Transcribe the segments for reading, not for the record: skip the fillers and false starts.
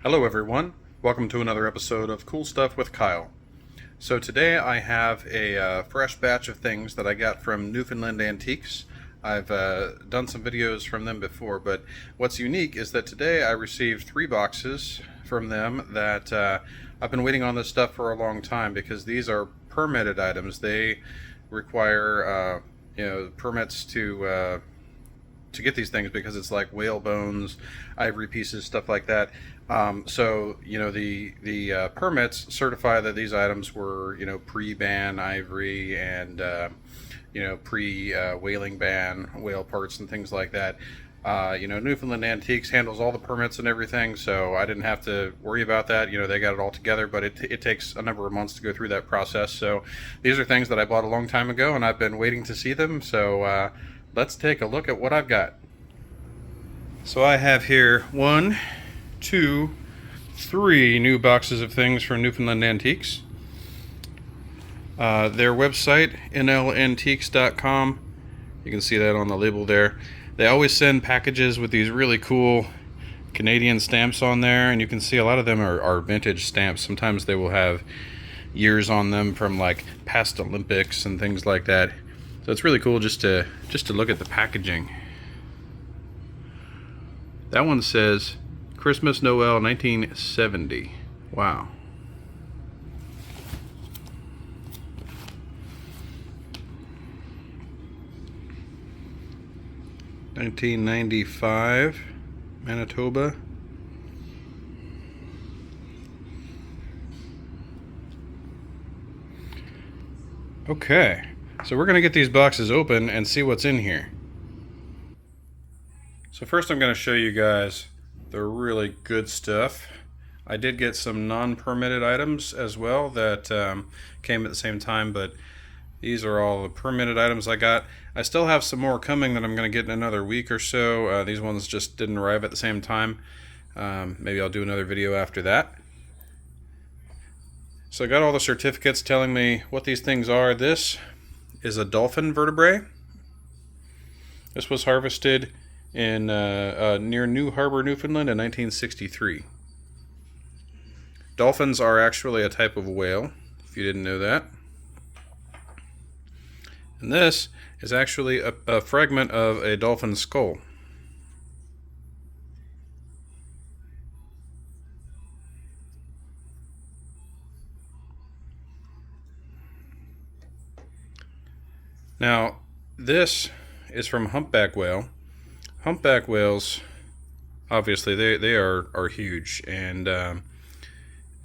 Hello everyone, welcome to another episode of Cool Stuff with Kyle. So today I have a fresh batch of things that I got from Newfoundland Antiques. I've done some videos from them before, but what's unique is that today I received 3 boxes from them that I've been waiting on this stuff for a long time because these are permitted items. They require permits to get these things because it's like whale bones, ivory pieces, stuff like that. The permits certify that these items were, pre-ban ivory and, pre-whaling ban whale parts and things like that. Newfoundland Antiques handles all the permits and everything, so I didn't have to worry about that. They got it all together, but it takes a number of months to go through that process. So these are things that I bought a long time ago, and I've been waiting to see them. So let's take a look at what I've got. So I have here 1, 2, 3 new boxes of things from Newfoundland Antiques. Their website, nlantiques.com, you can see that on the label there. They always send packages with these really cool Canadian stamps on there, and you can see a lot of them are vintage stamps. Sometimes they will have years on them from like past Olympics and things like that. So it's really cool just to look at the packaging. That one says Christmas Noel 1970. Wow. $1995, Manitoba. Okay, so we're gonna get these boxes open and see what's in here. So first I'm going to show you guys the really good stuff. I did get some non-permitted items as well that came at the same time, but these are all the permitted items I got. I still have some more coming that I'm going to get in another week or so. These ones just didn't arrive at the same time. Maybe I'll do another video after that. So I got all the certificates telling me what these things are. This is a dolphin vertebrae. This was harvested in near New Harbor, Newfoundland in 1963. Dolphins are actually a type of whale, if you didn't know that. And this is actually a fragment of a dolphin skull. Now, this is from humpback whale. Humpback whales, obviously, they are huge, and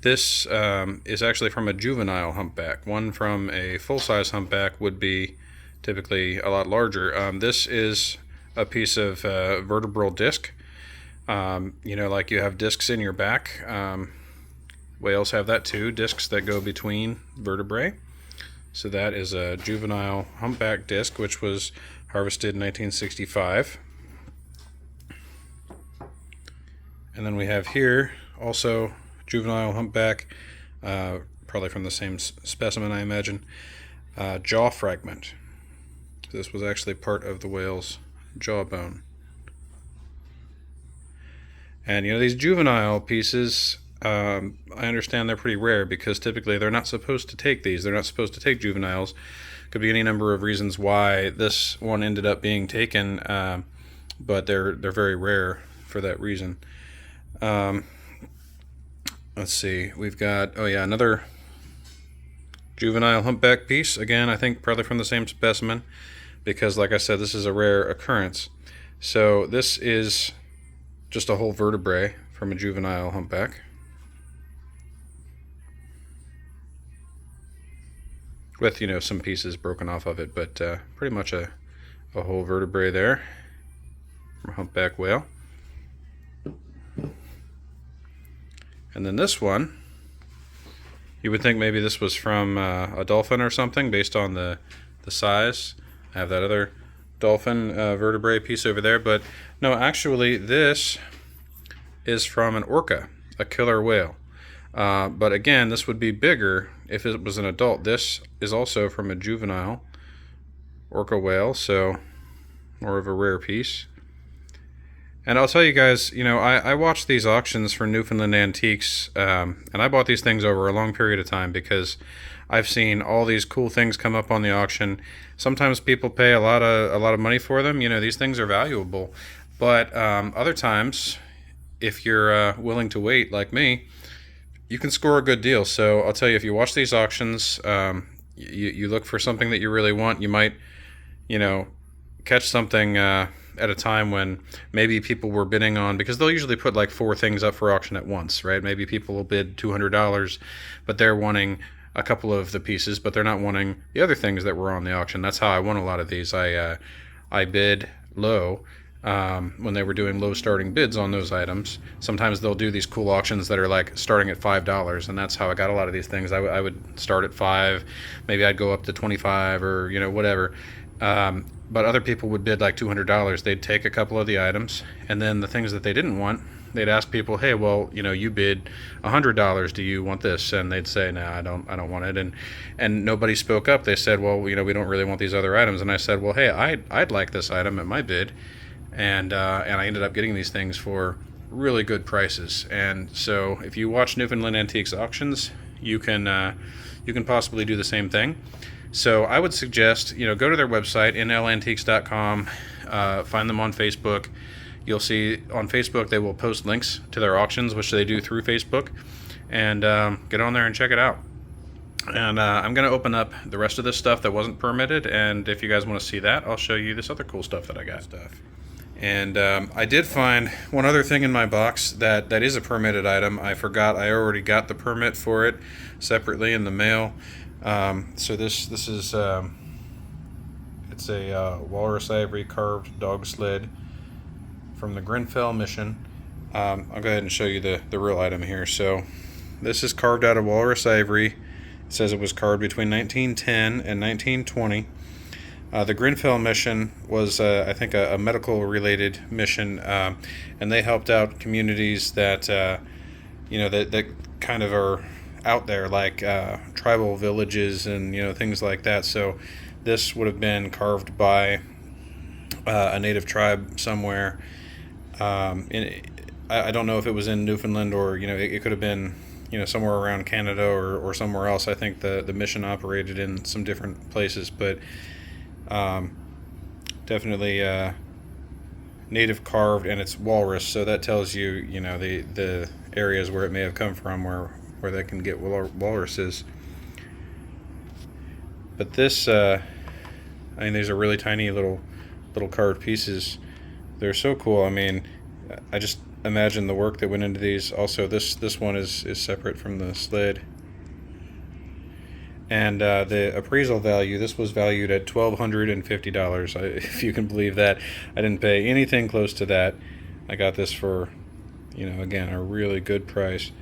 this is actually from a juvenile humpback. One from a full-size humpback would be typically a lot larger. This is a piece of vertebral disc. Like you have discs in your back. Whales have that too, discs that go between vertebrae. So that is a juvenile humpback disc, which was harvested in 1965. And then we have here also juvenile humpback, probably from the same specimen, I imagine, jaw fragment. So this was actually part of the whale's jawbone. And these juvenile pieces, I understand they're pretty rare because typically they're not supposed to take these. They're not supposed to take juveniles. Could be any number of reasons why this one ended up being taken, but they're very rare for that reason. Let's see, we've got, another juvenile humpback piece. Again, I think probably from the same specimen because, like I said, this is a rare occurrence. So this is just a whole vertebrae from a juvenile humpback with, some pieces broken off of it, but pretty much a whole vertebrae there from a humpback whale. And then this one, you would think maybe this was from a dolphin or something based on the size. I have that other dolphin vertebrae piece over there, but no, actually this is from an orca, a killer whale. But again, this would be bigger if it was an adult. This is also from a juvenile orca whale, so more of a rare piece. And I'll tell you guys, I watch these auctions for Newfoundland Antiques, and I bought these things over a long period of time because I've seen all these cool things come up on the auction. Sometimes people pay a lot of money for them. These things are valuable, but other times, if you're willing to wait, like me, you can score a good deal. So I'll tell you, if you watch these auctions, you look for something that you really want. You might, catch something at a time when maybe people were bidding on, because they'll usually put like 4 things up for auction at once, right? Maybe people will bid $200, but they're wanting a couple of the pieces, but they're not wanting the other things that were on the auction. That's how I won a lot of these. I bid low when they were doing low starting bids on those items. Sometimes they'll do these cool auctions that are like starting at $5, and that's how I got a lot of these things. I would start at 5, maybe I'd go up to 25 or whatever. But other people would bid like $200. They'd take a couple of the items, and then the things that they didn't want, they'd ask people, hey, well, you bid $100. Do you want this? And they'd say, no, I don't want it. And nobody spoke up. They said, well, we don't really want these other items. And I said, well, hey, I'd like this item at my bid. And I ended up getting these things for really good prices. And so if you watch Newfoundland Antiques auctions, you can possibly do the same thing. So I would suggest, go to their website, nlantiques.com, find them on Facebook. You'll see on Facebook they will post links to their auctions, which they do through Facebook, and get on there and check it out. And I'm going to open up the rest of this stuff that wasn't permitted, and if you guys want to see that, I'll show you this other cool stuff that I got. And I did find one other thing in my box that is a permitted item. I forgot I already got the permit for it separately in the mail. So this is it's a Walrus Ivory carved dog sled from the Grenfell Mission. I'll go ahead and show you the real item here. So this is carved out of Walrus Ivory. It says it was carved between 1910 and 1920. The Grenfell Mission was, I think, a medical-related mission, and they helped out communities that, that kind of are out there, like tribal villages and things like that. So this would have been carved by a native tribe somewhere. I don't know if it was in Newfoundland or it could have been somewhere around Canada or somewhere else. I think the mission operated in some different places, but definitely native carved, and it's walrus, so that tells you the areas where it may have come from, where they can get walruses. But this, these are really tiny little carved pieces. They're so cool. I just imagine the work that went into these. Also, this one is separate from the sled. And the appraisal value, this was valued at $1,250, if you can believe that. I didn't pay anything close to that. I got this for, again, a really good price.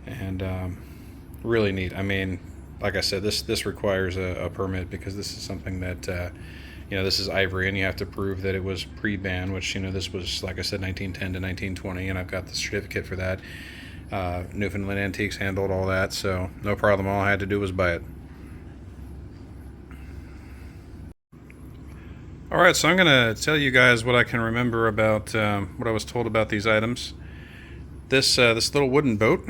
And really neat. Like I said, this requires a permit, because this is something that this is ivory, and you have to prove that it was pre-ban, which this was, like I said, 1910 to 1920, and I've got the certificate for that. Newfoundland Antiques handled all that, so no problem. All I had to do was buy it. All right, so I'm going to tell you guys what I can remember about what I was told about these items. This little wooden boat,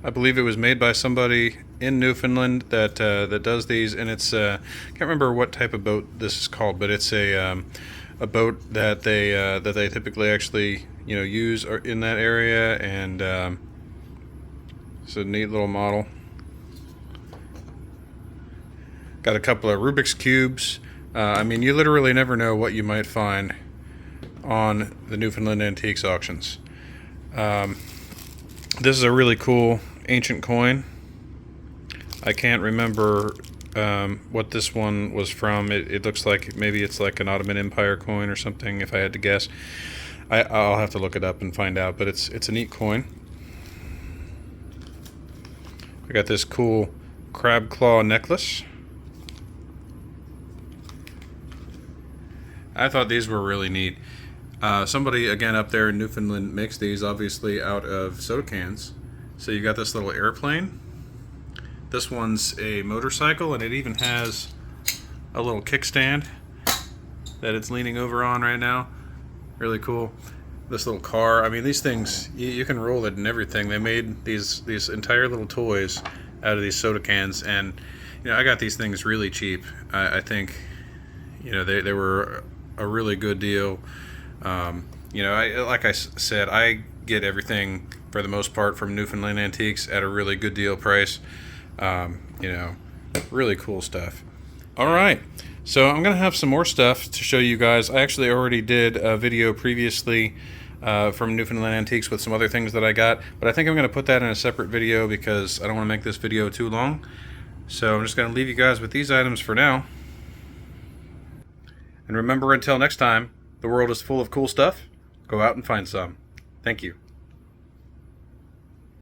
I believe it was made by somebody in Newfoundland that does these, and it's can't remember what type of boat this is called, but it's a boat that they typically actually use in that area, and it's a neat little model. Got a couple of Rubik's cubes. You literally never know what you might find on the Newfoundland Antiques auctions. This is a really cool ancient coin. I can't remember what this one was from. It looks like maybe it's like an Ottoman Empire coin or something, if I had to guess. I'll have to look it up and find out, but it's a neat coin. I got this cool crab claw necklace. I thought these were really neat. Somebody, again, up there in Newfoundland makes these, obviously, out of soda cans. So you got this little airplane. This one's a motorcycle, and it even has a little kickstand that it's leaning over on right now. Really cool. this little car. I mean, these things, you can roll it and everything. They made these entire little toys out of these soda cans, and I got these things really cheap. I think they were a really good deal. Like I said, I get everything for the most part from Newfoundland Antiques at a really good deal price. Really cool stuff. All right, so I'm gonna have some more stuff to show you guys. I actually already did a video previously from Newfoundland Antiques with some other things that I got, but I think I'm gonna put that in a separate video because I don't want to make this video too long. So I'm just gonna leave you guys with these items for now. And remember, until next time, the world is full of cool stuff. Go out and find some. Thank you.